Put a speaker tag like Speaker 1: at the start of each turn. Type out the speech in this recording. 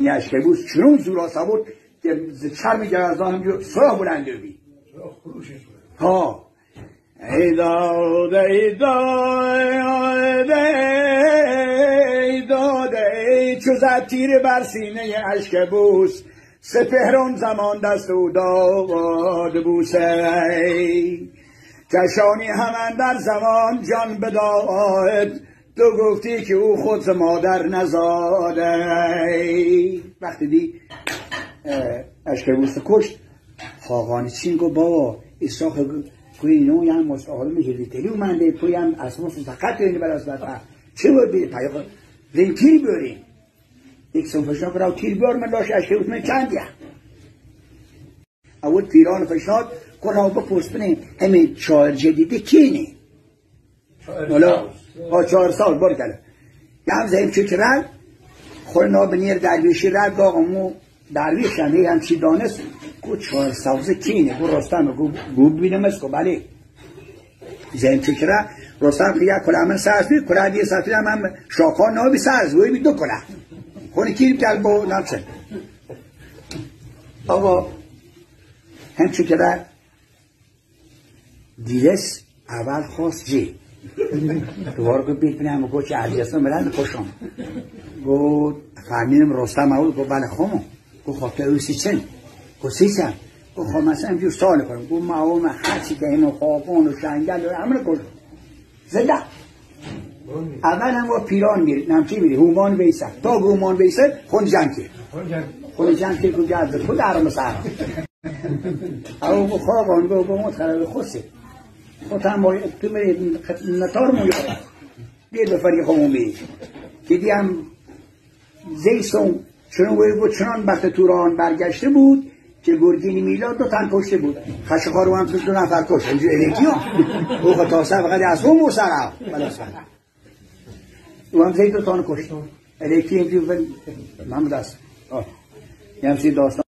Speaker 1: اشکبوس چنون زورا بود که چرم گرزدان همجور سراغ بلنده بی ها ای داده ای داده ای داده چو زد تیر بر سینه اشکبوس سپهران زمان دست او داد بوسه کشانی همان در زمان جان بداد تو گفتی که او خود مادر نزاده. وقتی دی اشکبوس کشت خاقان چین گو بابا ایساخ کوی اینو هم مستعارم هلیتری اومنده توی هم اسماس سقط اینه براز بطه چه باید بیده پیاقه رین تیر بیاریم یک سنفشنات براو تیر بیار من داشت اشکبوس من چند یه اول پیران فشنات کنه بپرس بینه همین شاعر جدیده کینه حالا 4 سال بار کله یه هم زهیم چه رد خوره نابنیر درویشی رد آقامو درویش هم چی دانست گو 4 سالزه کینه گو رستم گو بینم است گو بله زهیم چه رد رستم که یک کله همین سرز بید کله دیگه سرزوی هم شاکان نابی سرزوی بید 2 کله خونه کیری بکل با نمچه آقا هم چه رد دیرس اول خواست جی دوباره گفت بیت بینم گفت چه علیستان بلند خوشم گفت فرمینم رستم اول گفت بله خواهم گفت خاطر او سیچن گفت سیچن گفت خواهم مثلا امجور سال کنم گفت معاوم هرچی که اینو خوابان و شنگل و همه کشم زده اول هم با پیران میری نمچی میری هومان بیسر تا هومان بیسر خون جنگ کرد خون جنگ کرد که گرد خود عرم سرم او گفت خوابان گفت متخلق خوسته خود هم باید تو میری نتار مویاد دیر به فریق همون بید که دیم زیسون چنان بود چنان بخت توران برگشته بود که گرگین میلاد 2 تن کشته بود خشخارو هم توش 2 نفر کشت اینجور الیکی ها او خطاسه فقط از اون موسره او هم زید 2 تن کشت الیکی اینجور محمد است یه همسی داستان